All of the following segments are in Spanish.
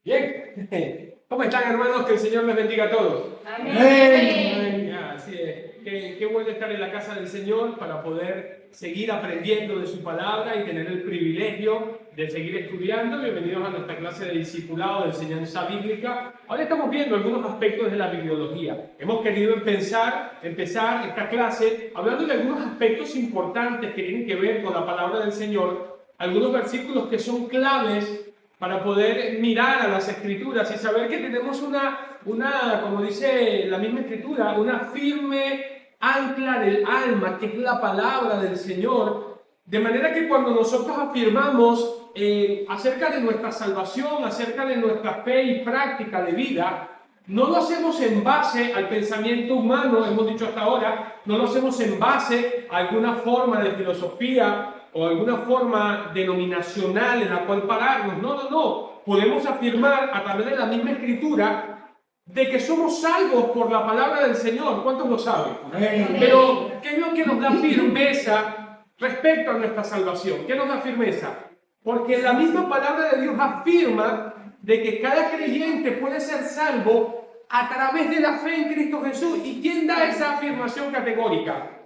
Bien, ¿cómo están, hermanos? Que el Señor les bendiga a todos. Amén. Ya, así es. Qué bueno estar en la casa del Señor para poder seguir aprendiendo de su palabra y tener el privilegio de seguir estudiando. Bienvenidos a nuestra clase de discipulado de enseñanza bíblica. Ahora estamos viendo algunos aspectos de la bibliología. Hemos querido empezar esta clase hablando de algunos aspectos importantes que tienen que ver con la palabra del Señor, algunos versículos que son claves para poder mirar a las escrituras y saber que tenemos como dice la misma escritura, una firme ancla del alma, que es la palabra del Señor. De manera que cuando nosotros afirmamos acerca de nuestra salvación, acerca de nuestra fe y práctica de vida, no lo hacemos en base al pensamiento humano, hemos dicho hasta ahora, no lo hacemos en base a alguna forma de filosofía o alguna forma denominacional en la cual pararnos. No. Podemos afirmar a través de la misma escritura de que somos salvos por la palabra del Señor. ¿Cuántos lo saben? Amén. Pero, ¿qué es lo que nos da firmeza respecto a nuestra salvación? ¿Qué nos da firmeza? Porque la misma palabra de Dios afirma de que cada creyente puede ser salvo a través de la fe en Cristo Jesús. ¿Y quién da esa afirmación categórica?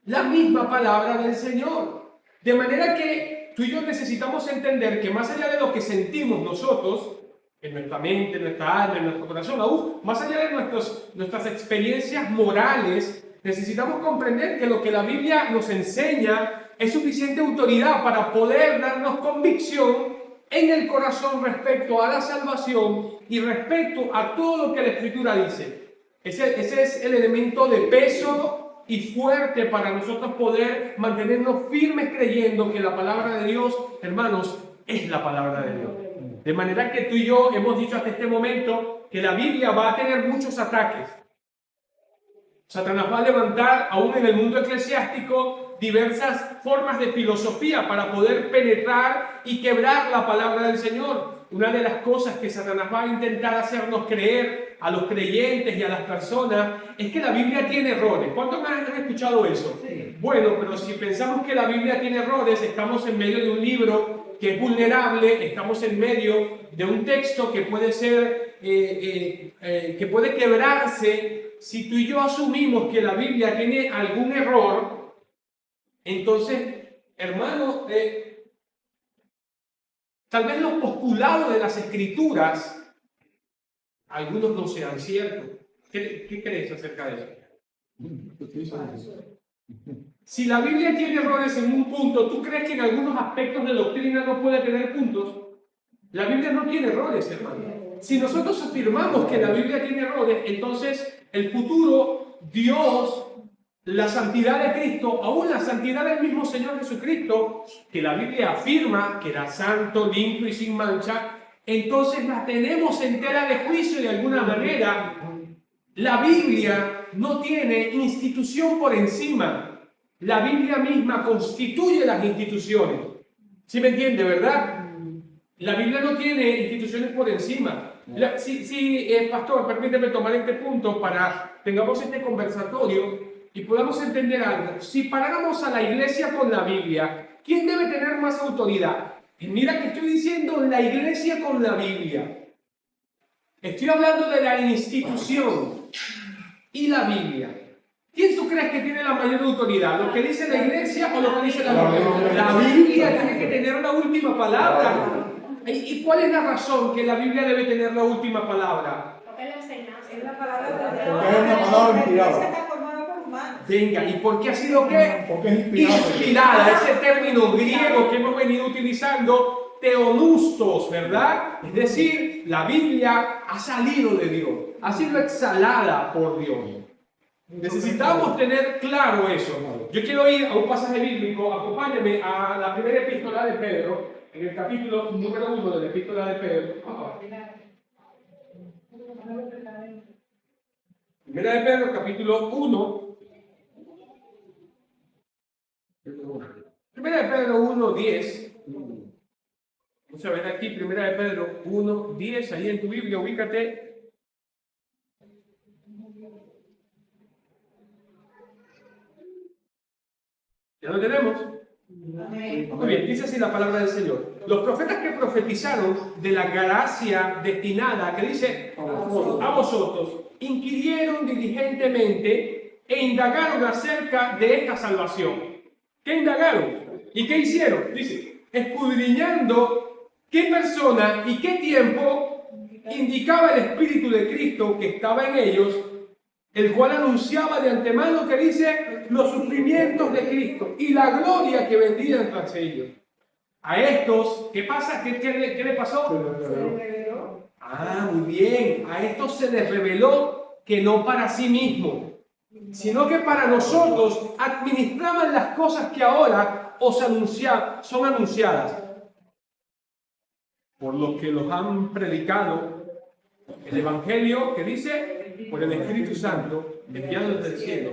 La misma palabra del Señor. De manera que tú y yo necesitamos entender que más allá de lo que sentimos nosotros, en nuestra mente, en nuestra alma, en nuestro corazón, aún más allá de nuestras experiencias morales, necesitamos comprender que lo que la Biblia nos enseña es suficiente autoridad para poder darnos convicción en el corazón respecto a la salvación y respecto a todo lo que la Escritura dice. Ese es el elemento de peso y fuerte para nosotros poder mantenernos firmes creyendo que la palabra de Dios, hermanos, es la palabra de Dios. De manera que tú y yo hemos dicho hasta este momento que la Biblia va a tener muchos ataques. Satanás va a levantar, aún en el mundo eclesiástico, diversas formas de filosofía para poder penetrar y quebrar la palabra del Señor. Una de las cosas que Satanás va a intentar hacernos creer a los creyentes y a las personas es que la Biblia tiene errores. ¿Cuántos han escuchado eso? Sí. Bueno, pero si pensamos que la Biblia tiene errores, estamos en medio de un libro que es vulnerable, estamos en medio de un texto que puede ser, que puede quebrarse. Si tú y yo asumimos que la Biblia tiene algún error, entonces, hermano, tal vez los postulados de las Escrituras, algunos no sean ciertos. ¿Qué crees acerca de eso? Si la Biblia tiene errores en un punto, ¿tú crees que en algunos aspectos de doctrina no puede tener puntos? La Biblia no tiene errores, hermano. Si nosotros afirmamos que la Biblia tiene errores, entonces el futuro, Dios, la santidad de Cristo, aún la santidad del mismo Señor Jesucristo, que la Biblia afirma que era santo, limpio y sin mancha, entonces la tenemos en tela de juicio de alguna manera. La Biblia no tiene institución por encima. La Biblia misma constituye las instituciones. ¿Sí me entiende, verdad? La Biblia no tiene instituciones por encima. Pastor, permíteme tomar este punto para tengamos este conversatorio y podamos entender algo. Si paráramos a la iglesia con la Biblia, ¿quién debe tener más autoridad? Y mira que estoy diciendo la iglesia con la Biblia. Estoy hablando de la institución y la Biblia. ¿Quién tú crees que tiene la mayor autoridad? ¿Lo que dice la iglesia o lo que dice la Biblia? La Biblia tiene que tener la última palabra. ¿Y cuál es la razón que la Biblia debe tener la última palabra? Porque la enseñanza Es la palabra de Dios. Porque es una palabra inspirada. La iglesia está formada por humanos. Venga, ¿y por qué ha sido qué? Porque es inspirada. Inspirada, ese término griego que hemos venido utilizando, teonustos, ¿verdad? Es decir, la Biblia ha salido de Dios, ha sido exhalada por Dios. Necesitamos tener claro eso. Yo quiero ir a un pasaje bíblico, acompáñame a la primera epístola de Pedro, en el capítulo número 1 de la epístola de Pedro. Primera de Pedro, capítulo 1. Primera de Pedro 1, 10. Vamos a ver aquí, Primera de Pedro 1, 10. Ahí en tu Biblia, ubícate. ¿Ya lo tenemos? Muy bien, dice así la palabra del Señor. Los profetas que profetizaron de la gracia destinada, que dice a vosotros, inquirieron diligentemente e indagaron acerca de esta salvación. ¿Qué indagaron? ¿Y qué hicieron? Dice, escudriñando qué persona y qué tiempo indicaba el Espíritu de Cristo que estaba en ellos, el cual anunciaba de antemano, que dice, los sufrimientos de Cristo y la gloria que vendría tras ellos. A estos, ¿qué pasa? ¿Qué le pasó? Se reveló. Ah, muy bien. A estos se les reveló que no para sí mismos, sino que para nosotros administraban las cosas que ahora son anunciadas por los que los han predicado el Evangelio, que dice, por el Espíritu Santo, enviado desde el cielo,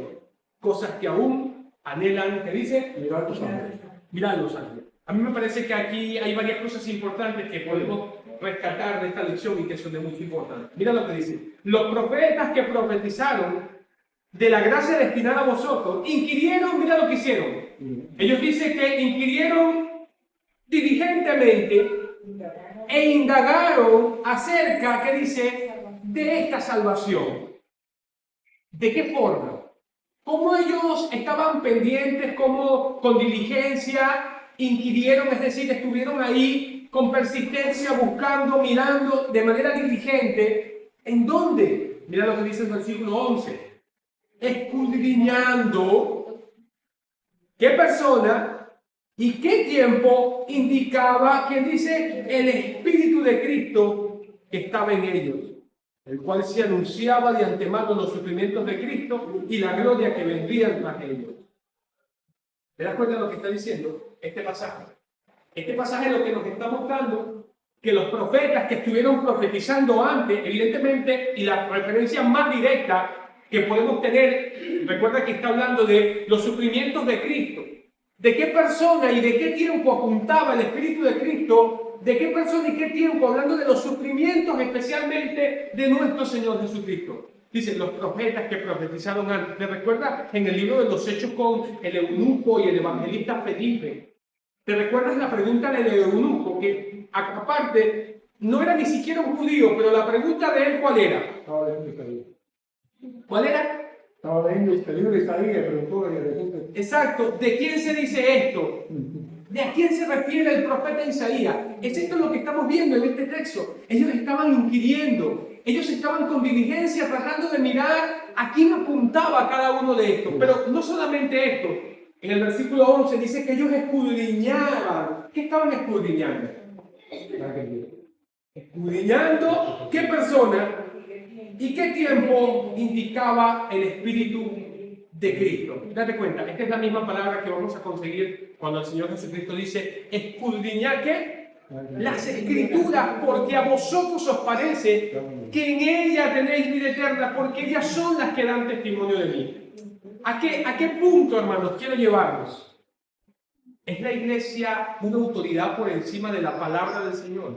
cosas que aún anhelan, que dice, mirar los ángeles. Mirar los ángeles. A mí me parece que aquí hay varias cosas importantes que podemos rescatar de esta lección y que son de mucha importancia. Mira lo que dice. Los profetas que profetizaron de la gracia destinada a vosotros, inquirieron, mira lo que hicieron. Ellos dicen que inquirieron diligentemente e indagaron acerca, que dice, de esta salvación. ¿De qué forma? ¿Cómo ellos estaban pendientes, cómo con diligencia inquirieron, es decir, estuvieron ahí con persistencia, buscando, mirando de manera diligente? ¿En dónde? Mira lo que dice el versículo 11. Escudriñando qué persona y qué tiempo indicaba, que dice, el Espíritu de Cristo que estaba en ellos, el cual se anunciaba de antemano los sufrimientos de Cristo y la gloria que vendrían tras ellos. ¿Te das cuenta de lo que está diciendo este pasaje? Este pasaje lo que nos está mostrando que los profetas que estuvieron profetizando antes, evidentemente, y la referencia más directa que podemos tener, recuerda que está hablando de los sufrimientos de Cristo. ¿De qué persona y de qué tiempo apuntaba el Espíritu de Cristo? ¿De qué persona y qué tiempo? Hablando de los sufrimientos especialmente de nuestro Señor Jesucristo. Dicen los profetas que profetizaron antes. ¿Te recuerdas en el libro de los Hechos con el eunuco y el evangelista Felipe? ¿Te recuerdas la pregunta del eunuco? Que aparte no era ni siquiera un judío, pero la pregunta de él, ¿cuál era? ¿Cuál era? Estaba leyendo este libro de Isaías, preguntó a la gente. Exacto, ¿de quién se dice esto? ¿De a quién se refiere el profeta Isaías? Es esto lo que estamos viendo en este texto. Ellos estaban inquiriendo, ellos estaban con diligencia tratando de mirar a quién apuntaba cada uno de estos. Pero no solamente esto, en el versículo 11 dice que ellos escudriñaban. ¿Qué estaban escudriñando? Escudriñando qué persona y qué tiempo indicaba el Espíritu de Cristo. Date cuenta, esta es la misma palabra que vamos a conseguir cuando el Señor Jesucristo dice, escudriñad ¿qué? Las Escrituras, porque a vosotros os parece que en ella tenéis vida eterna, porque ellas son las que dan testimonio de mí. ¿A qué punto, hermanos, quiero llevarnos? ¿Es la iglesia una autoridad por encima de la palabra del Señor?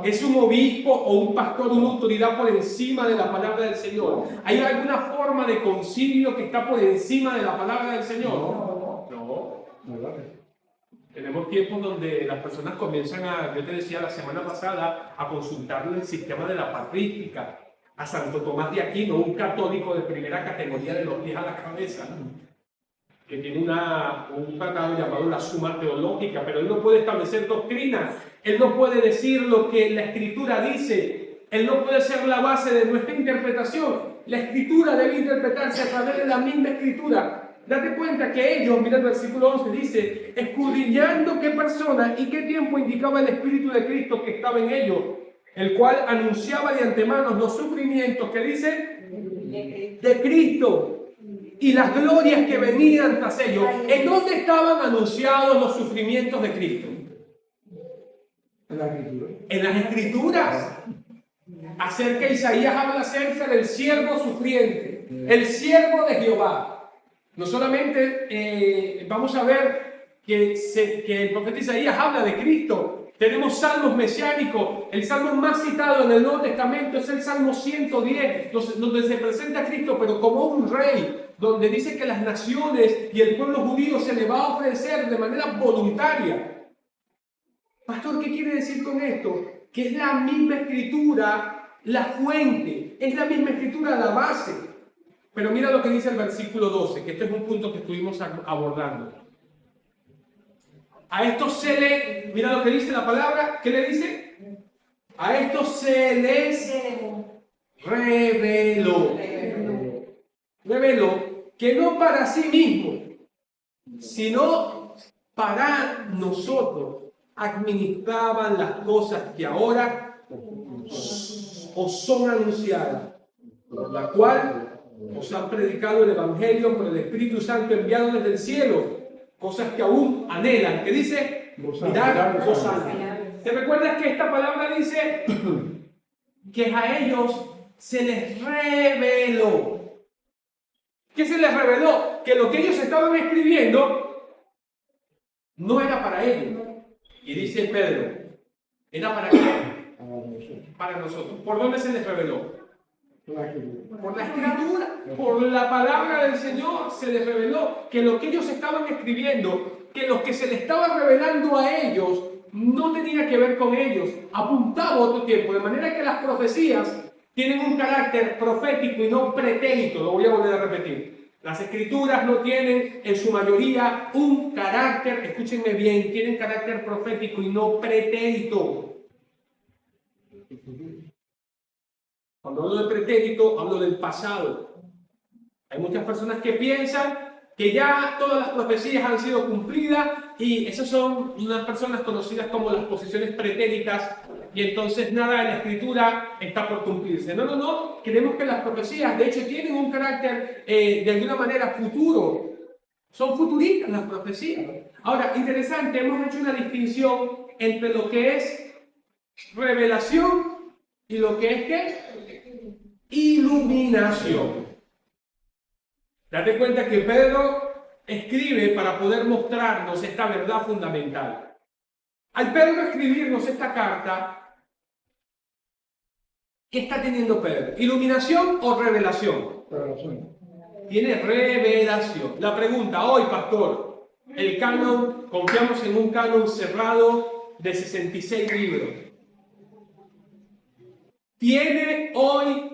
¿Es un obispo o un pastor una autoridad por encima de la palabra del Señor? ¿Hay alguna forma de concilio que está por encima de la palabra del Señor? No. Tenemos tiempos donde las personas comienzan yo te decía la semana pasada, a consultar el sistema de la patrística, a Santo Tomás de Aquino, un católico de primera categoría de los pies a la cabeza, que tiene un tratado llamado la Suma Teológica, pero él no puede establecer doctrinas, él no puede decir lo que la Escritura dice, él no puede ser la base de nuestra interpretación. La Escritura debe interpretarse a través de la misma Escritura. Date cuenta que ellos, mira el versículo 11, dice, escudriñando qué persona y qué tiempo indicaba el Espíritu de Cristo que estaba en ellos, el cual anunciaba de antemano los sufrimientos, que dice, de Cristo y las glorias que venían tras ellos. ¿En dónde estaban anunciados los sufrimientos de Cristo? En la Escritura. En las Escrituras. Acerca de Isaías habla acerca del siervo sufriente, el siervo de Jehová. No solamente vamos a ver que el profeta Isaías habla de Cristo, Tenemos salmos mesiánicos. El salmo más citado en el Nuevo Testamento es el Salmo 110, donde se presenta a Cristo, pero como un rey, donde dice que las naciones y el pueblo judío se le va a ofrecer de manera voluntaria. Pastor, ¿qué quiere decir con esto? Que es la misma escritura, la fuente, es la misma escritura, la base. Pero mira lo que dice el versículo 12, que este es un punto que estuvimos abordando. A esto se le, mira lo que dice la palabra, ¿qué le dice? A esto se les reveló. Reveló que no para sí mismo, sino para nosotros administraban las cosas que ahora os son anunciadas, por la cual os han predicado el Evangelio por el Espíritu Santo enviado desde el cielo, cosas que aún anhelan, que dice, mirad, gozad. ¿Te recuerdas que esta palabra dice que a ellos se les reveló? ¿Qué se les reveló? Que lo que ellos estaban escribiendo no era para ellos. Y dice Pedro, ¿era para qué? Para nosotros. ¿Por dónde se les reveló? Por la escritura, por la palabra del Señor se les reveló que lo que ellos estaban escribiendo, que lo que se les estaba revelando a ellos no tenía que ver con ellos, apuntaba a otro tiempo, de manera que las profecías tienen un carácter profético y no pretérito. Lo voy a volver a repetir. Las escrituras no tienen en su mayoría un carácter, escúchenme bien, tienen carácter profético y no pretérito. Cuando hablo de pretérito, hablo del pasado. Hay muchas personas que piensan que ya todas las profecías han sido cumplidas y esas son unas personas conocidas como las posiciones pretéritas y entonces nada en la escritura está por cumplirse. No. Creemos que las profecías de hecho tienen un carácter de alguna manera futuro. Son futuristas las profecías. Ahora, interesante, hemos hecho una distinción entre lo que es revelación y lo que es ¿qué? Iluminación. Date cuenta que Pedro escribe para poder mostrarnos esta verdad fundamental. Al Pedro escribirnos esta carta, ¿qué está teniendo Pedro? ¿Iluminación o revelación? Tiene revelación. La pregunta hoy, pastor, el canon, confiamos en un canon cerrado de 66 libros. Tiene hoy,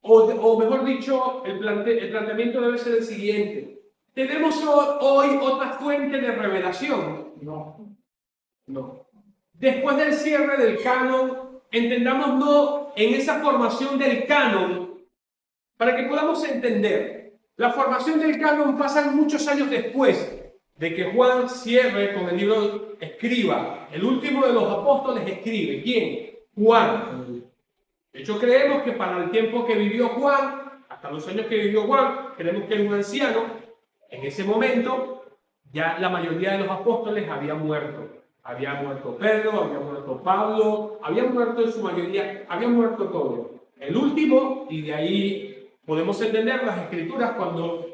o mejor dicho, el planteamiento debe ser el siguiente. ¿Tenemos hoy otra fuente de revelación? No. Después del cierre del canon, entendámonos en esa formación del canon, para que podamos entender. La formación del canon pasa muchos años después de que Juan cierre con el libro, escriba. El último de los apóstoles escribe. ¿Quién? Juan. De hecho, creemos que para el tiempo que vivió Juan, hasta los años que vivió Juan, creemos que era un anciano. En ese momento, ya la mayoría de los apóstoles habían muerto. Había muerto Pedro, había muerto Pablo, habían muerto en su mayoría, habían muerto todos. El último, y de ahí podemos entender las escrituras cuando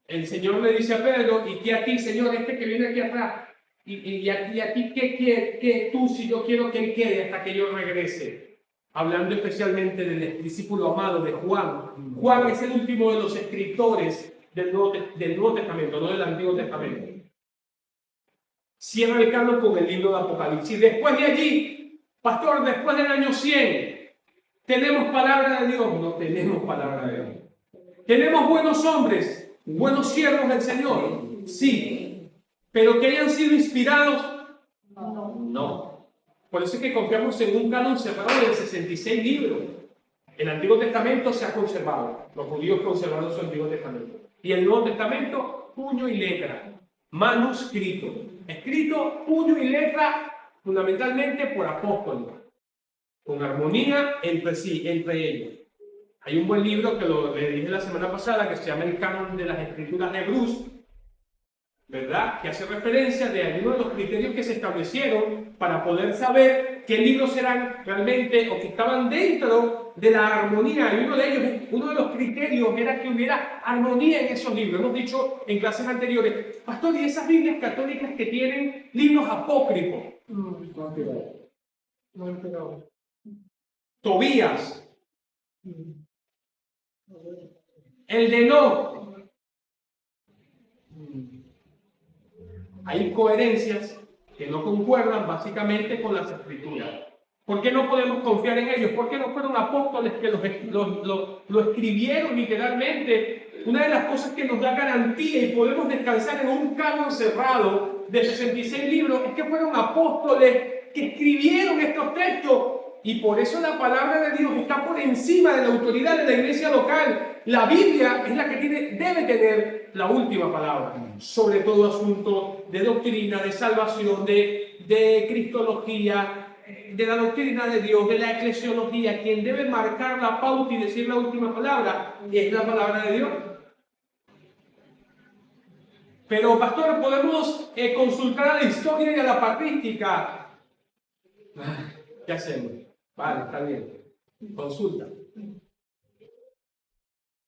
el Señor le dice a Pedro, ¿y qué a ti, Señor, este que viene aquí atrás? ¿Y a ti qué tú, si yo quiero que él quede hasta que yo regrese? Hablando especialmente del discípulo amado de Juan. Juan es el último de los escritores del Nuevo Testamento, no del Antiguo Testamento. Cierra el canon con el libro de Apocalipsis. Después de allí, pastor, después del año 100, ¿tenemos palabra de Dios? No tenemos palabra de Dios. ¿Tenemos buenos hombres, buenos siervos del Señor? Sí. ¿Pero que hayan sido inspirados? No. Por eso es que confiamos en un canon cerrado de 66 libros. El Antiguo Testamento se ha conservado. Los judíos conservaron su Antiguo Testamento. Y el Nuevo Testamento, puño y letra. Manuscrito. Escrito, puño y letra, fundamentalmente por apóstoles. Con armonía entre sí, entre ellos. Hay un buen libro que le dije la semana pasada que se llama El Canon de las Escrituras de Bruce. ¿verdad? Que hace referencia de algunos de los criterios que se establecieron para poder saber qué libros eran realmente o que estaban dentro de la armonía. Y uno de los criterios era que hubiera armonía en esos libros. Hemos dicho en clases anteriores, pastor, y esas Biblias católicas que tienen libros apócrifos. No han pegado. No han pegado. Tobías, el de No. Hay incoherencias que no concuerdan básicamente con las escrituras. ¿Por qué no podemos confiar en ellos? ¿Por qué no fueron apóstoles que lo escribieron literalmente? Una de las cosas que nos da garantía y podemos descansar en un canon cerrado de 66 libros es que fueron apóstoles que escribieron estos textos. Y por eso la palabra de Dios está por encima de la autoridad de la iglesia local. La Biblia es la que debe tener la última palabra sobre todo asunto de doctrina, de salvación, de cristología, de la doctrina de Dios, de la eclesiología. Quien debe marcar la pauta y decir la última palabra es la palabra de Dios. Pero, pastor, podemos consultar a la historia y a la patrística. ¿Qué hacemos? Vale, está bien. Consulta.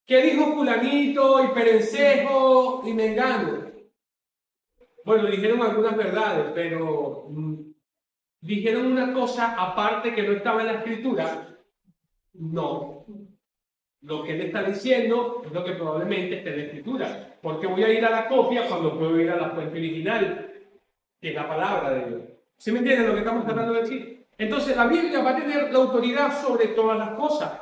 ¿Qué dijo fulanito y perencejo y mengano? Bueno, dijeron algunas verdades, pero dijeron una cosa aparte que no estaba en la escritura. No. Lo que él está diciendo es lo que probablemente esté en la escritura. Porque voy a ir a la copia cuando puedo ir a la fuente original, que es la palabra de Dios. ¿Sí me entienden lo que estamos tratando de decir? Entonces la Biblia va a tener la autoridad sobre todas las cosas.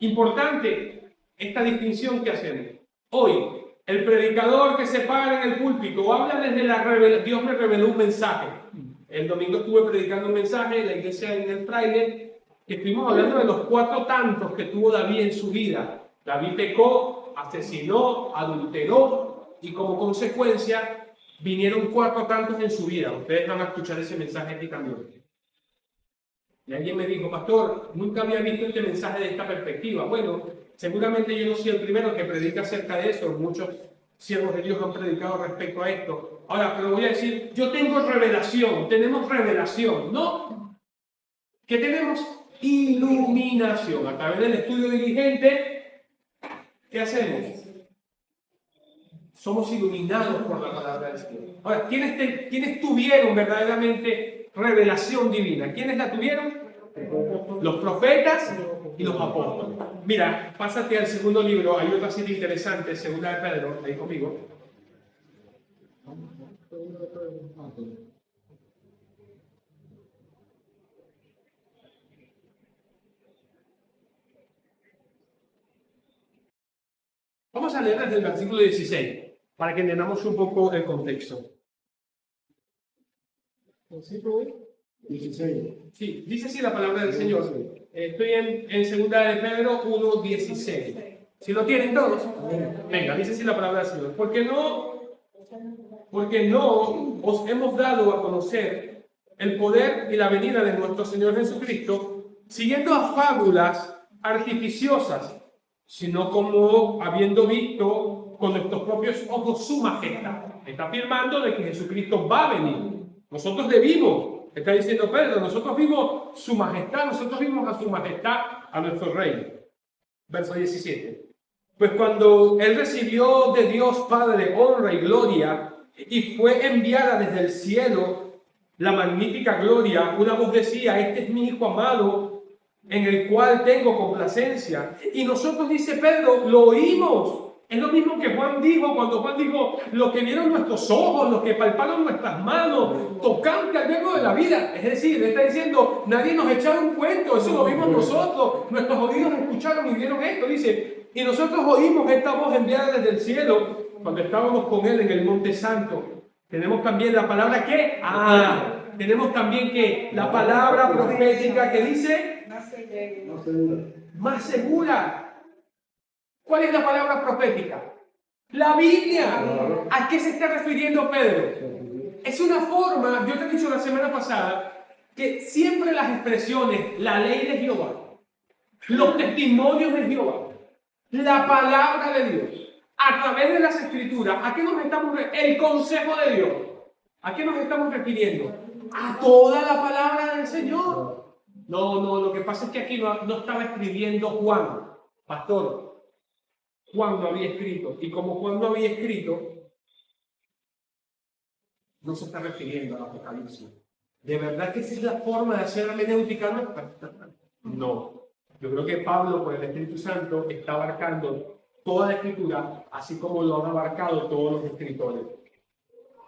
Importante esta distinción que hacemos. Hoy, el predicador que se para en el púlpito habla desde la revelación. Dios me reveló un mensaje. El domingo estuve predicando un mensaje en la iglesia en el Fraile, que estuvimos hablando de los 4 tantos que tuvo David en su vida. David pecó, asesinó, adulteró y como consecuencia vinieron 4 tantos en su vida. Ustedes van a escuchar ese mensaje aquí también. Y alguien me dijo, pastor, nunca había visto este mensaje de esta perspectiva. Bueno, seguramente yo no soy el primero que predica acerca de eso. Muchos siervos de Dios han predicado respecto a esto. Ahora, pero voy a decir, yo tengo revelación, tenemos revelación, ¿no? ¿Qué tenemos? Iluminación. A través del estudio diligente, ¿qué hacemos? Somos iluminados por la palabra del Señor. Ahora, ¿quiénes tuvieron verdaderamente revelación divina? ¿Quiénes la tuvieron? Los profetas y los apóstoles. Mira, pásate al segundo libro, hay otra cita interesante, segunda de Pedro, ahí conmigo. Vamos a leer desde el versículo 16, para que entendamos un poco el contexto. Versículo 16. Sí, dice así la palabra del Señor. Estoy en segunda de Pedro 1:16. ¿Si lo tienen todos? Venga, dice así la palabra del Señor. Porque no os hemos dado a conocer el poder y la venida de nuestro Señor Jesucristo, siguiendo a fábulas artificiosas, sino como habiendo visto con nuestros propios ojos su majestad. Está afirmando de que Jesucristo va a venir. Nosotros le vimos, está diciendo Pedro, nosotros vimos su majestad, nosotros vimos a su majestad, a nuestro rey. Verso 17. Pues cuando él recibió de Dios Padre honra y gloria y fue enviada desde el cielo la magnífica gloria, una voz decía, este es mi Hijo amado, en el cual tengo complacencia. Y nosotros, dice Pedro, lo oímos. Es lo mismo que Juan dijo cuando Juan dijo, lo que vieron nuestros ojos, lo que palparon nuestras manos, tocante al verbo de la vida. Es decir, le está diciendo, nadie nos echaron un cuento, eso lo vimos nosotros. Nuestros oídos escucharon y vieron esto. Dice, y nosotros oímos esta voz enviada desde el cielo cuando estábamos con él en el Monte Santo. Tenemos también la palabra que, tenemos también que la palabra profética que dice, más segura. ¿Cuál es la palabra profética? La Biblia. ¿A qué se está refiriendo Pedro? Es una forma, yo te he dicho la semana pasada, que siempre las expresiones, la ley de Jehová, los testimonios de Jehová, la palabra de Dios, a través de las Escrituras. ¿A qué nos estamos el consejo de Dios? ¿A qué nos estamos refiriendo? A toda la palabra del Señor. No, lo que pasa es que aquí no estaba escribiendo Juan, pastor. Juan no había escrito. Y como Juan no había escrito, no se está refiriendo al Apocalipsis. ¿De verdad que esa es la forma de hacer hermenéutica nuestra? No. Yo creo que Pablo, por el Espíritu Santo, está abarcando toda la Escritura, así como lo han abarcado todos los escritores.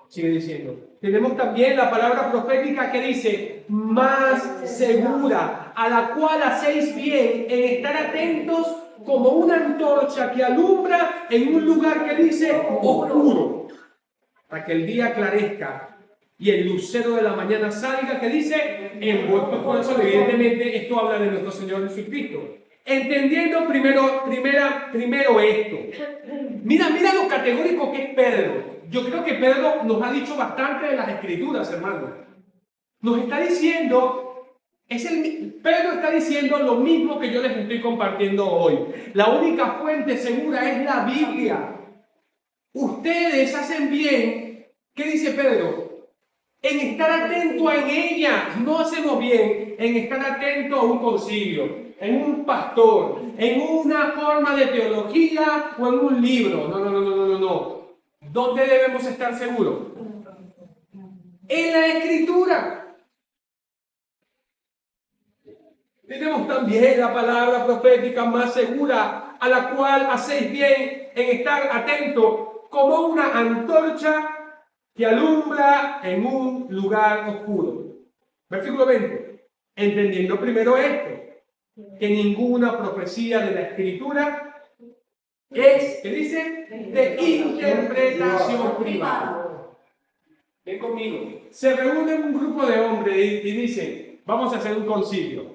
Sigue diciendo. Tenemos también la palabra profética que dice, más segura, a la cual hacéis bien en estar atentos como una antorcha que alumbra en un lugar que dice oscuro, para que el día aclarezca y el lucero de la mañana salga, que dice, en vuestro corazón. Evidentemente, esto habla de nuestro Señor Jesucristo. Entendiendo primero esto. Mira lo categórico que es Pedro. Yo creo que Pedro nos ha dicho bastante de las Escrituras, hermano. Nos está diciendo, Pedro está diciendo lo mismo que yo les estoy compartiendo hoy. La única fuente segura es la Biblia. Ustedes hacen bien, ¿qué dice Pedro? En estar atento en ella. No hacemos bien en estar atento a un concilio, en un pastor, en una forma de teología o en un libro. No. ¿Dónde debemos estar seguros? En la Escritura. Tenemos también la palabra profética más segura, a la cual hacéis bien en estar atento como una antorcha que alumbra en un lugar oscuro. Versículo 20. Entendiendo primero esto, que ninguna profecía de la Escritura es, ¿qué dice? De interpretación privada. Ven conmigo. Se reúne un grupo de hombres y dicen, vamos a hacer un concilio.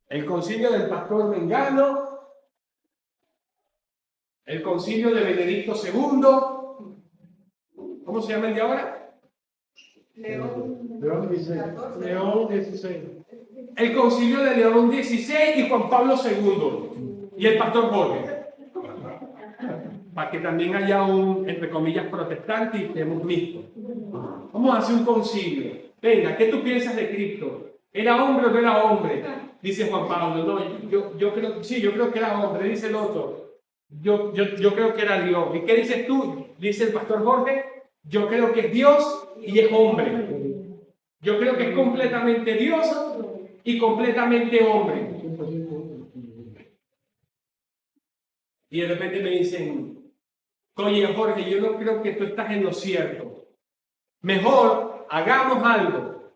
El concilio del pastor Mengano, el concilio de Benedicto II, ¿cómo se llama el de ahora? León León 16. León 16. El concilio de León XVI y Juan Pablo II y el pastor Jorge. Para que también haya un, entre comillas, protestante y estemos mixtos. Vamos a hacer un concilio. Venga, ¿qué tú piensas de Cristo? ¿Era hombre o no era hombre? Dice Juan Pablo. No, yo creo, sí, yo creo que era hombre. Dice el otro. Yo creo que era Dios. ¿Y qué dices tú? Dice el pastor Jorge. Yo creo que es Dios y es hombre. Yo creo que es completamente Dios y completamente hombre. Y de repente me dicen, oye Jorge, yo no creo que tú estás en lo cierto. Mejor hagamos algo.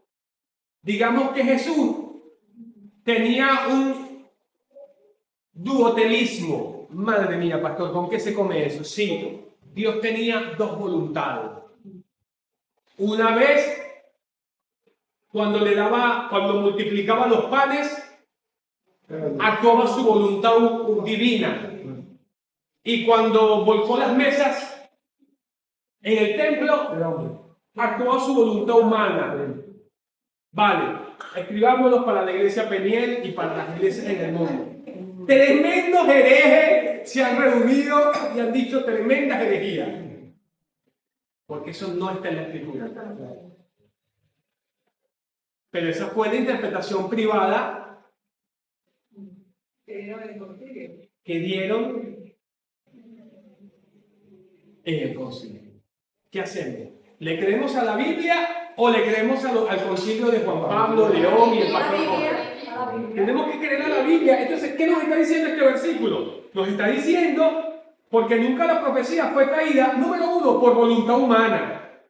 Digamos que Jesús tenía un duotelismo. Madre mía, pastor, ¿con qué se come eso? Sí, Dios tenía dos voluntades. Una vez, cuando multiplicaba los panes, actuaba su voluntad divina. Y cuando volcó las mesas en el templo, actuó su voluntad humana. Vale, escribámoslo para la iglesia Peniel y para las iglesias en el mundo. Tremendos herejes se han reunido y han dicho tremendas herejías. Porque eso no está en la Escritura. Pero esa fue la interpretación privada que dieron en el concilio. ¿Qué hacemos? ¿Le creemos a la Biblia o le creemos al concilio de Juan Pablo, León y el pastor Jorge? Tenemos que creer a la Biblia. Entonces, ¿qué nos está diciendo este versículo? Nos está diciendo, porque nunca la profecía fue traída, número uno, por voluntad humana.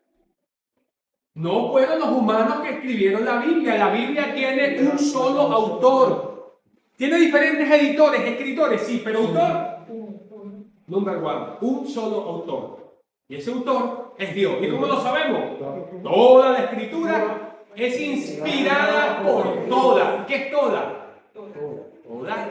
No fueron los humanos que escribieron la Biblia. La Biblia tiene un solo autor. Tiene diferentes escritores, sí, pero autor, number one, un solo autor. Y ese autor es Dios. ¿Y cómo lo sabemos? Toda la Escritura es inspirada por toda. ¿Qué es toda? Toda.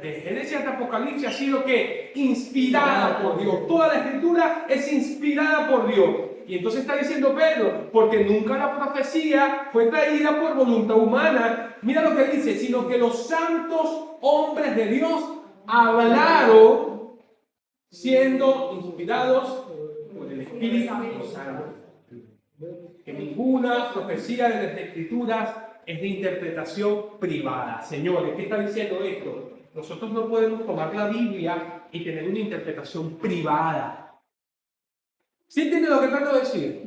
De Génesis hasta Apocalipsis ha sido que inspirada por Dios. Toda la Escritura es inspirada por Dios. Y entonces está diciendo Pedro, porque nunca la profecía fue traída por voluntad humana. Mira lo que dice, sino que los santos hombres de Dios hablaron siendo inspirados por el Espíritu Santo. Que ninguna profecía de las Escrituras es de interpretación privada. Señores, ¿qué está diciendo esto? Nosotros no podemos tomar la Biblia y tener una interpretación privada. ¿Sí entienden lo que trato de decir?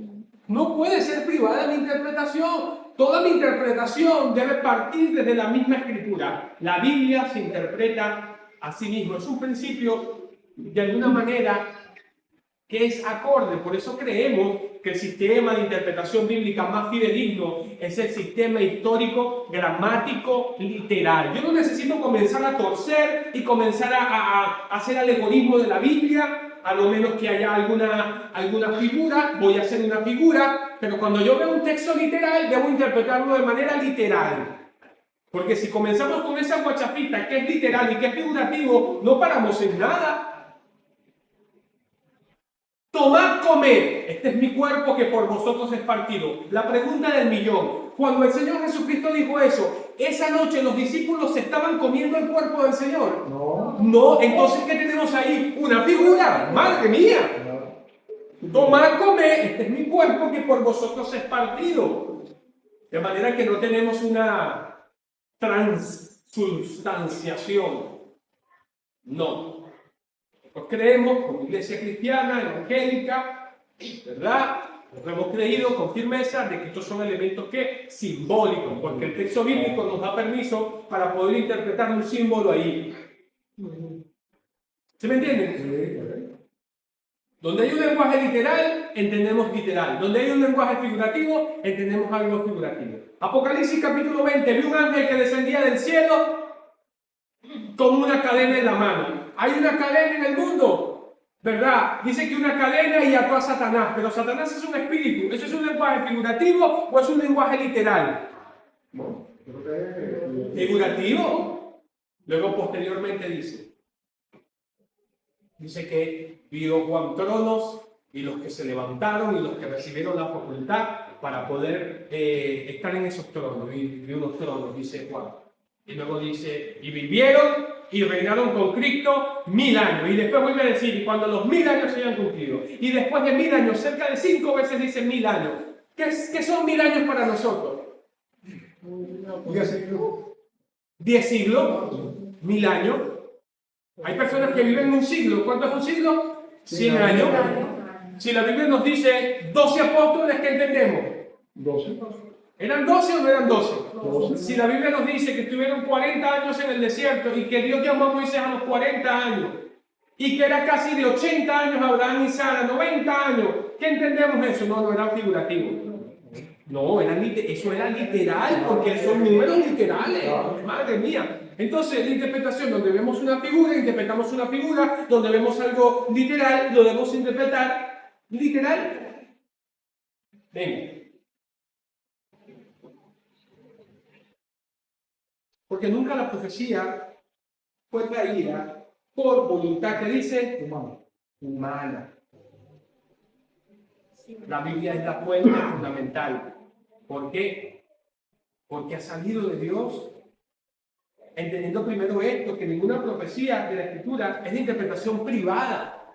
No puede ser privada mi interpretación. Toda mi interpretación debe partir desde la misma Escritura. La Biblia se interpreta a sí misma. Es un principio, de alguna manera, que es acorde. Por eso creemos que el sistema de interpretación bíblica más fidedigno es el sistema histórico, gramático, literal. Yo no necesito comenzar a torcer y comenzar a hacer alegorismo de la Biblia, a lo menos que haya alguna figura, voy a hacer una figura, pero cuando yo veo un texto literal, debo interpretarlo de manera literal. Porque si comenzamos con esa guachafita que es literal y que es figurativo, no paramos en nada. Tomad, comed, este es mi cuerpo que por vosotros es partido. La pregunta del millón. Cuando el Señor Jesucristo dijo eso, esa noche los discípulos estaban comiendo el cuerpo del Señor. No, entonces ¿qué tenemos ahí? Una figura, madre mía. Tomad, comed, este es mi cuerpo que por vosotros es partido. De manera que no tenemos una transubstanciación. No. Nosotros creemos, como iglesia cristiana, evangélica, ¿verdad? Nos hemos creído con firmeza de que estos son elementos que simbólicos, porque el texto bíblico nos da permiso para poder interpretar un símbolo ahí. ¿Se me entienden? Donde hay un lenguaje literal, entendemos literal. Donde hay un lenguaje figurativo, entendemos algo figurativo. Apocalipsis capítulo 20, vi un ángel que descendía del cielo con una cadena en la mano. Hay una cadena en el mundo, ¿verdad? Dice que una cadena y ató a Satanás, pero Satanás es un espíritu. ¿Eso es un lenguaje figurativo o es un lenguaje literal? Figurativo. Luego posteriormente dice que vio Juan tronos y los que se levantaron y los que recibieron la facultad para poder estar en esos tronos. Y unos tronos, dice Juan. Y luego dice, y vivieron y reinaron con Cristo 1000 años. Y después vuelve a decir, y cuando los 1000 años se hayan cumplido. Y después de 1000 años, cerca de 5 veces dice 1000 años. ¿Qué son 1000 años para nosotros? 10 siglos, 1000 años. Hay personas que viven un siglo. ¿Cuánto es un siglo? 100 años. Si la Biblia nos dice 12 apóstoles, ¿qué entendemos? 12. ¿Eran 12 o no eran 12? 12. Si la Biblia nos dice que estuvieron 40 años en el desierto y que Dios llamó a Moisés a los 40 años y que era casi de 80 años Abraham y Sara, 90 años, ¿qué entendemos eso? No, no eran figurativos. No, eso era literal, porque son números literales. Madre mía. Entonces, la interpretación, donde vemos una figura, interpretamos una figura, donde vemos algo literal, lo debemos interpretar literal. Venga. Porque nunca la profecía fue traída por voluntad, que dice, humana. La Biblia es la fuente fundamental. ¿Por qué? Porque ha salido de Dios, entendiendo primero esto, que ninguna profecía de la Escritura es de interpretación privada.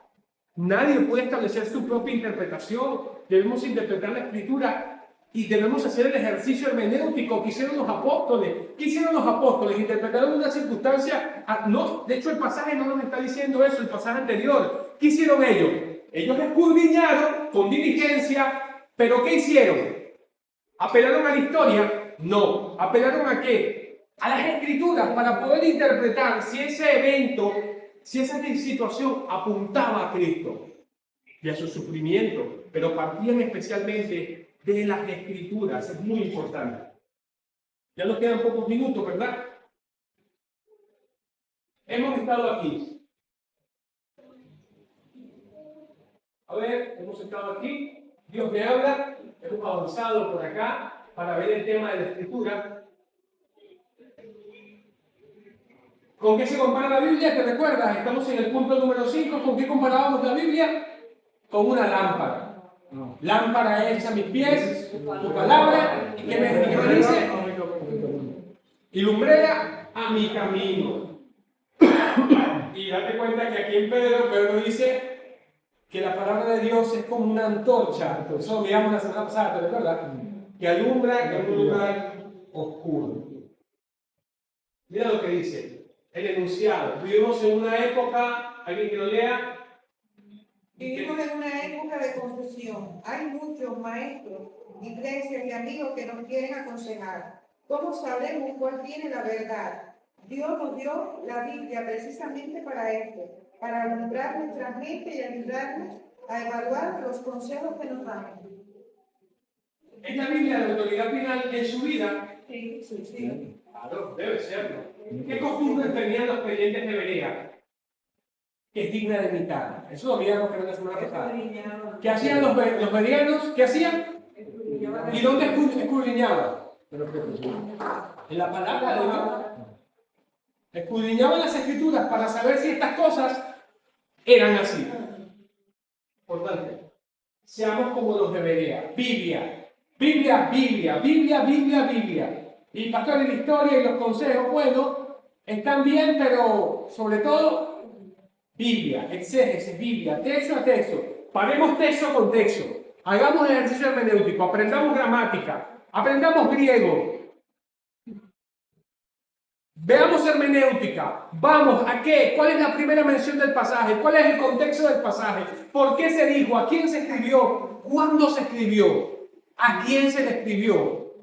Nadie puede establecer su propia interpretación. Debemos interpretar la Escritura y debemos hacer el ejercicio hermenéutico que hicieron los apóstoles. ¿Qué hicieron los apóstoles? Interpretaron una circunstancia. No, de hecho, el pasaje no nos está diciendo eso, el pasaje anterior. ¿Qué hicieron ellos? Ellos escudriñaron con diligencia, pero ¿qué hicieron? ¿Apelaron a la historia? No. ¿Apelaron a qué? A las Escrituras, para poder interpretar si ese evento, si esa situación apuntaba a Cristo y a su sufrimiento, pero partían especialmente de las Escrituras. Es muy importante. Ya nos quedan pocos minutos, ¿verdad? Hemos estado aquí. A ver, hemos estado aquí. Dios me habla. Hemos avanzado por acá para ver el tema de la Escritura. ¿Con qué se compara la Biblia? ¿Te recuerdas? Estamos en el punto número 5. ¿Con qué comparábamos la Biblia? Con una lámpara. Lámpara hecha a mis pies, tu palabra, ¿y qué me dice? Y lumbrera a mi camino. Y date cuenta que aquí en Pedro dice que la palabra de Dios es como una antorcha. Eso lo miramos la semana pasada, ¿te recuerdas? Que alumbra en un lugar oscuro. Mira lo que dice el enunciado. Vivimos en una época, alguien que lo lea. Vivimos en una época de confusión. Hay muchos maestros, iglesias y amigos que nos quieren aconsejar. ¿Cómo sabremos cuál tiene la verdad? Dios nos dio la Biblia precisamente para esto, para alumbrar nuestra mente y ayudarnos a evaluar los consejos que nos dan. ¿Es la Biblia la autoridad final en su vida? Sí, sí, sí. Claro, debe serlo. ¿Qué costumbre tenían los creyentes de Berea? Que es digna de imitar. Eso lo miramos creo la semana pasada. ¿Qué hacían los bereanos? ¿Qué hacían? ¿Y dónde escudriñaban? En la palabra de Dios. Escudriñaban las escrituras para saber si estas cosas eran así. Por tanto, seamos como los de Berea. Biblia, Biblia, Biblia, Biblia, Biblia, Biblia. Y pastor, en la historia y los consejos, bueno, están bien, pero sobre todo, Biblia, exégesis, Biblia, texto a texto. Paremos texto con texto. Hagamos ejercicio hermenéutico, aprendamos gramática, aprendamos griego. Veamos hermenéutica. Vamos, ¿a qué? ¿Cuál es la primera mención del pasaje? ¿Cuál es el contexto del pasaje? ¿Por qué se dijo? ¿A quién se escribió? ¿Cuándo se escribió? ¿A quién se le escribió?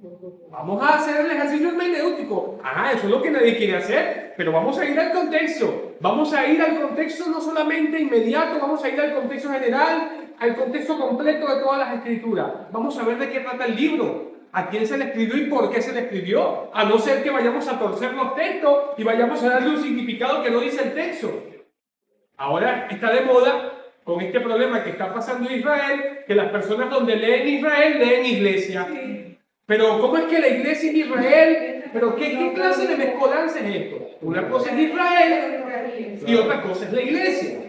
Vamos a hacer el ejercicio hermenéutico. Eso es lo que nadie quiere hacer, pero vamos a ir al contexto. Vamos a ir al contexto no solamente inmediato, vamos a ir al contexto general, al contexto completo de todas las escrituras. Vamos a ver de qué trata el libro. ¿A quién se le escribió y por qué se le escribió? A no ser que vayamos a torcer los textos y vayamos a darle un significado que no dice el texto. Ahora está de moda con este problema que está pasando en Israel, que las personas donde leen Israel, leen iglesia. Pero ¿cómo es que la iglesia es Israel? ¿Pero qué clase de mezcolanza es esto? Una cosa es Israel y otra cosa es la iglesia.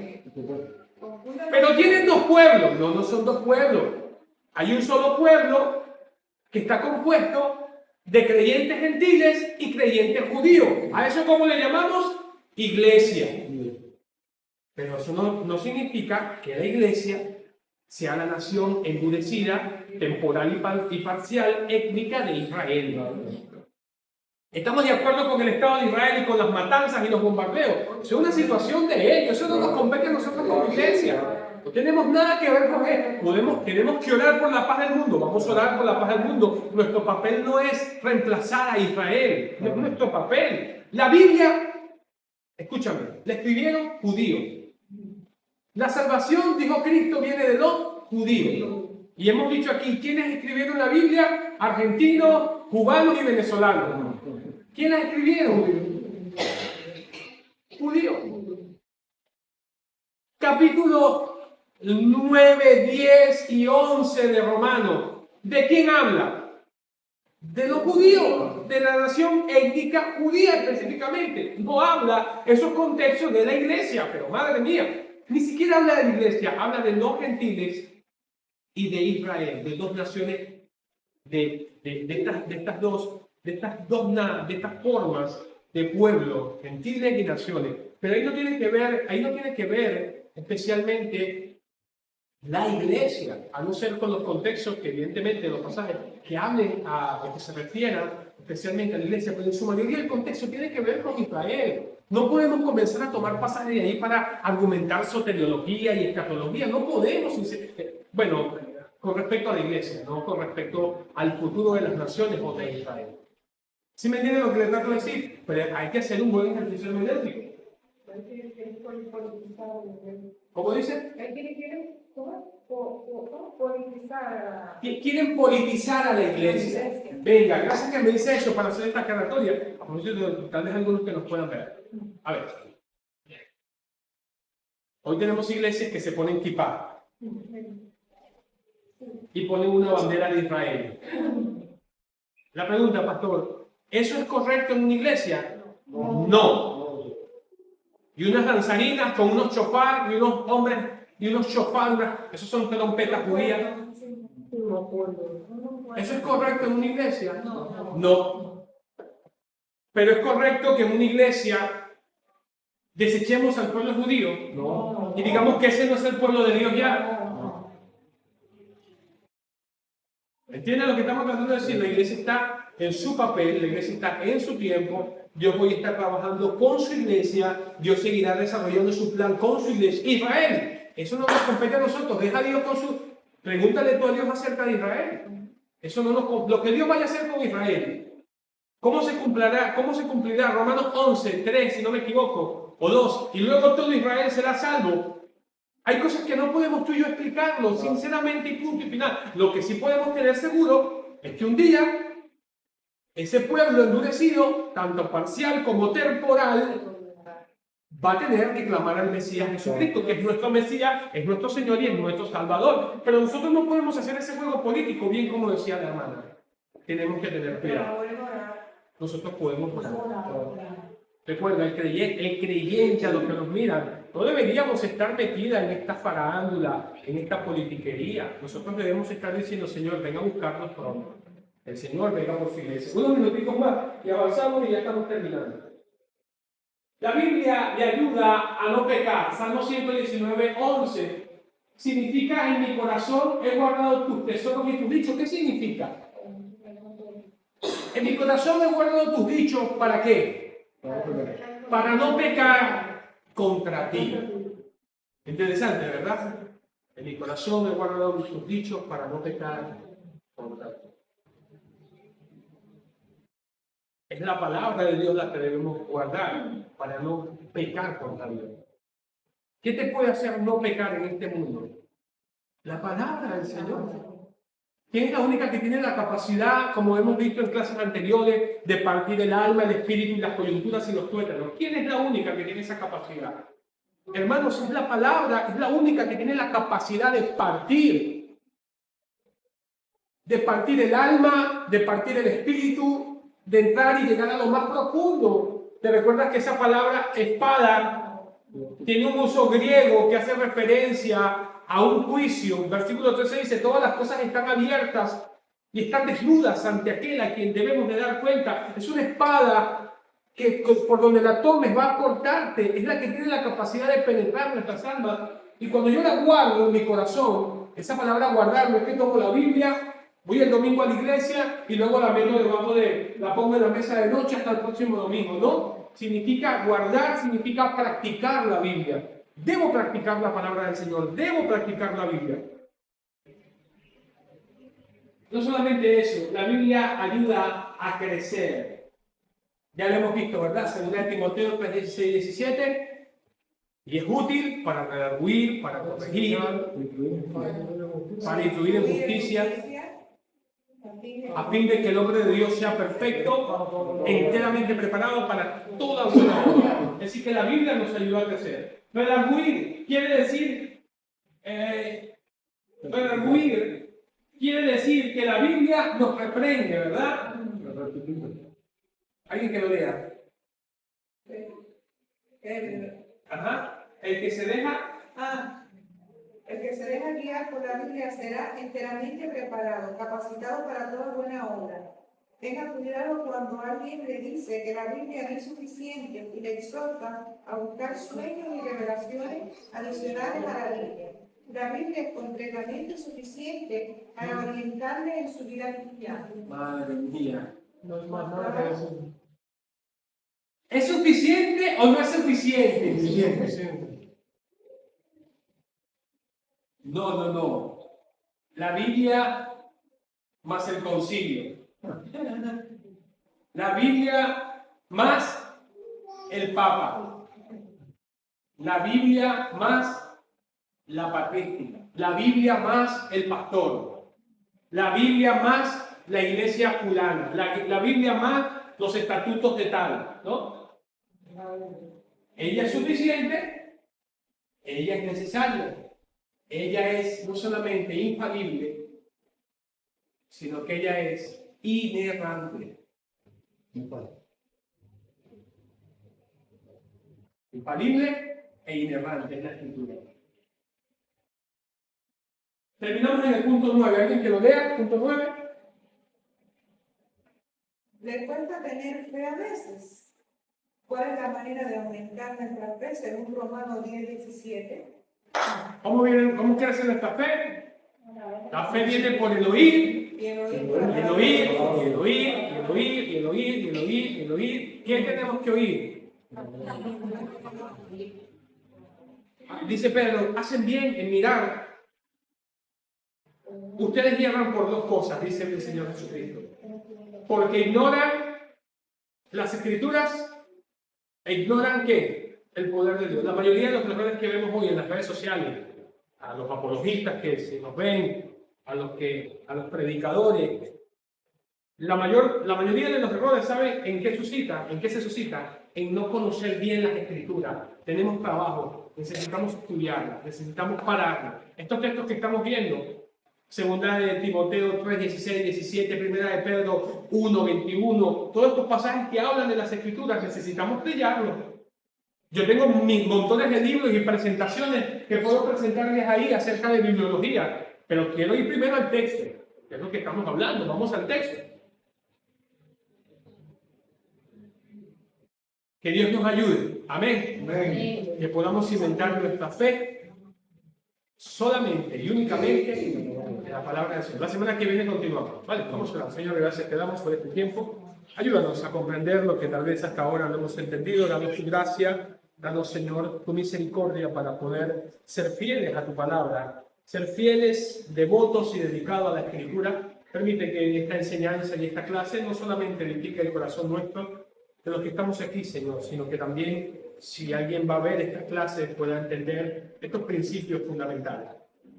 Pero tienen dos pueblos. No son dos pueblos. Hay un solo pueblo que está compuesto de creyentes gentiles y creyentes judíos. ¿A eso cómo le llamamos? Iglesia. Pero eso no significa que la iglesia sea la nación endurecida, temporal y parcial, étnica de Israel. Estamos de acuerdo con el Estado de Israel y con las matanzas y los bombardeos. Es una situación de ellos, eso no nos compete a nosotros como iglesia. No tenemos nada que ver con él. Tenemos que orar por la paz del mundo. Vamos a orar por la paz del mundo. Nuestro papel no es reemplazar a Israel. No es nuestro papel. La Biblia, escúchame, la escribieron judíos. La salvación, dijo Cristo, viene de los judíos. Y hemos dicho aquí, ¿quiénes escribieron la Biblia? Argentinos, cubanos y venezolanos. ¿Quiénes escribieron? Judíos. Capítulo 9, 10 y 11 de Romanos. ¿De quién habla? De los judíos, de la nación étnica judía específicamente. No habla esos contextos de la iglesia, pero madre mía, ni siquiera habla de la iglesia, habla de los gentiles y de Israel, de dos naciones, de estas formas de pueblo, gentiles y naciones. Pero ahí no tiene que ver especialmente la iglesia, a no ser con los contextos que evidentemente los pasajes que hablen que se refieran especialmente a la iglesia, pero en su mayoría el contexto tiene que ver con Israel. No podemos comenzar a tomar pasajes de ahí para argumentar soteriología y escatología. No podemos, bueno, con respecto a la iglesia, no con respecto al futuro de las naciones o de Israel. ¿Sí me entienden lo que les trato de decir? Pero hay que hacer un buen ejercicio hermenéutico. ¿Cómo dice? Quieren politizar a la iglesia. Venga, gracias que me dice eso para hacer esta aclaratoria. A propósito, tal vez algunos que nos puedan ver. A ver. Hoy tenemos iglesias que se ponen kipá y ponen una bandera de Israel. La pregunta, pastor, ¿eso es correcto en una iglesia? No. Y unas danzarinas con unos chofar y unos hombres y unos chofar, esos son trompetas judías. ¿Eso es correcto en una iglesia? No. Pero es correcto que en una iglesia desechemos al pueblo judío y digamos que ese no es el pueblo de Dios ya. ¿Entienden lo que estamos tratando de decir? La iglesia está en su papel, la iglesia está en su tiempo. Dios hoy está trabajando con su iglesia. Dios seguirá desarrollando su plan con su iglesia. Israel, eso no nos compete a nosotros. Deja a Dios con su... Pregúntale tú a Dios acerca de Israel. Eso no nos... Lo que Dios vaya a hacer con Israel. ¿Cómo se cumplirá? ¿Cómo se cumplirá? Romanos 11, 3, si no me equivoco, o 2. Y luego todo Israel será salvo. Hay cosas que no podemos tú y yo explicarlo, sinceramente, y punto y final. Lo que sí podemos tener seguro es que un día ese pueblo endurecido, tanto parcial como temporal, va a tener que clamar al Mesías Jesucristo, que es nuestro Mesías, es nuestro Señor y es nuestro Salvador. Pero nosotros no podemos hacer ese juego político, bien como decía la hermana. Tenemos que tener cuidado. Nosotros podemos orar. Recuerda, el creyente, a los que nos miran, no deberíamos estar metidas en esta farándula, en esta politiquería. Nosotros debemos estar diciendo, Señor, venga a buscarnos pronto. El Señor venga por su iglesia. Unos minutitos más y avanzamos y ya estamos terminando. La Biblia le ayuda a no pecar. Salmo 119, 11. Significa, en mi corazón he guardado tus tesoros y tus dichos. ¿Qué significa? En mi corazón he guardado tus dichos, ¿para qué? Para no pecar contra ti. Interesante, ¿verdad? En mi corazón he guardado tus dichos para no pecar contra ti. Es la palabra de Dios la que debemos guardar para no pecar contra Dios. ¿Qué te puede hacer no pecar en este mundo? La palabra del Señor. ¿Quién es la única que tiene la capacidad, como hemos visto en clases anteriores, de partir el alma, el espíritu y las coyunturas y los tuétanos? ¿Quién es la única que tiene esa capacidad? Hermanos, es la palabra, es la única que tiene la capacidad de partir el alma, de partir el espíritu, de entrar y llegar a lo más profundo. ¿Te recuerdas que esa palabra espada tiene un uso griego que hace referencia a un juicio? Versículo 13 dice, todas las cosas están abiertas y están desnudas ante aquel a quien debemos de dar cuenta. Es una espada que por donde la tomes va a cortarte, es la que tiene la capacidad de penetrar nuestras almas. Y cuando yo la guardo en mi corazón, esa palabra guardar, no es que tomo la Biblia, voy el domingo a la iglesia y luego la meto debajo la pongo en la mesa de noche hasta el próximo domingo. No, significa guardar, significa practicar la Biblia. Debo practicar la palabra del Señor, debo practicar la Biblia. No solamente eso, la Biblia ayuda a crecer. Ya lo hemos visto, ¿verdad? Según Timoteo 3, 16, 17. Y es útil para redarguir, para corregir, para instruir en justicia, a fin de que el hombre de Dios sea perfecto, enteramente preparado para toda buena obra. Es decir, que la Biblia nos ayuda a crecer. Redarguir quiere decir que la Biblia nos reprende, ¿verdad? ¿Alguien que lo lea? Ajá. El que se deja guiar por la Biblia será enteramente preparado, capacitado para toda buena obra. Tenga cuidado cuando alguien le dice que la Biblia no es suficiente y le exhorta a buscar sueños y revelaciones adicionales a la Biblia. La Biblia es completamente suficiente para orientarle en su vida cristiana. Madre mía. No es más nada que eso. ¿Es suficiente o no es suficiente? Suficiente. No. La Biblia más el concilio. La Biblia más el Papa. La Biblia más la patrística. La Biblia más el pastor. La Biblia más la iglesia fulana. La Biblia más los estatutos de tal, ¿no? Ella es suficiente, ella es necesaria. Ella es no solamente infalible, sino que ella es inerrante. Infalible e inerrante es la escritura. Terminamos en el punto 9. ¿Alguien que lo lea? Punto 9. ¿Le cuesta tener fe a veces? ¿Cuál es la manera de aumentar nuestra fe según Romanos 10:17? ¿Cómo crece nuestra fe? La fe viene por el oír, Y el oír y por la el palabra oír, de Dios. y el oír, y el oír, y el oír, y el oír, y el oír. ¿Qué tenemos que oír? Dice Pedro, hacen bien en mirar. Ustedes hierran por dos cosas, dice el Señor Jesucristo. Porque ignoran las Escrituras e ignoran ¿qué? El poder de Dios. La mayoría de los errores que vemos hoy en las redes sociales, a los apologistas que se nos ven, a los predicadores, la mayoría de los errores, ¿saben en qué suscita? ¿En qué se suscita? En no conocer bien las Escrituras. Tenemos trabajo, necesitamos estudiarlas, necesitamos pararnos. Estos textos que estamos viendo, segunda de Timoteo 3, 16, 17, primera de Pedro 1, 21, todos estos pasajes que hablan de las Escrituras, necesitamos brillarlos. Yo tengo montones de libros y presentaciones que puedo presentarles ahí acerca de bibliología, pero quiero ir primero al texto, que es lo que estamos hablando. Vamos al texto. Que Dios nos ayude. Amén. Amén. Que podamos cimentar nuestra fe solamente y únicamente en la palabra del Señor. La semana que viene continuamos. Vale, vamos a orar. Señor, gracias te damos por este tiempo. Ayúdanos a comprender lo que tal vez hasta ahora no hemos entendido. Danos tu gracia. Danos, Señor, tu misericordia para poder ser fieles a tu palabra. Ser fieles, devotos y dedicados a la Escritura. Permite que esta enseñanza y esta clase no solamente edifique el corazón nuestro, de los que estamos aquí, Señor, sino que también, si alguien va a ver esta clase, pueda entender estos principios fundamentales.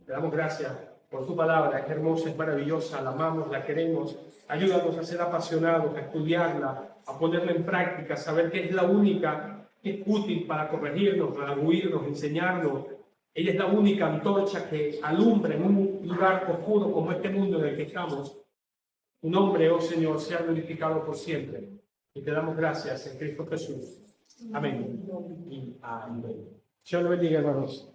Te damos gracias por tu palabra, es hermosa, es maravillosa, la amamos, la queremos. Ayúdanos a ser apasionados, a estudiarla, a ponerla en práctica, a saber que es la única que es útil para corregirnos, para redarguirnos, enseñarnos. Ella es la única antorcha que alumbra en un lugar oscuro como este mundo en el que estamos. Tu nombre, oh Señor, sea glorificado por siempre. Y te damos gracias en Cristo Jesús. Amén. Y amén. Señor lo bendiga, hermanos.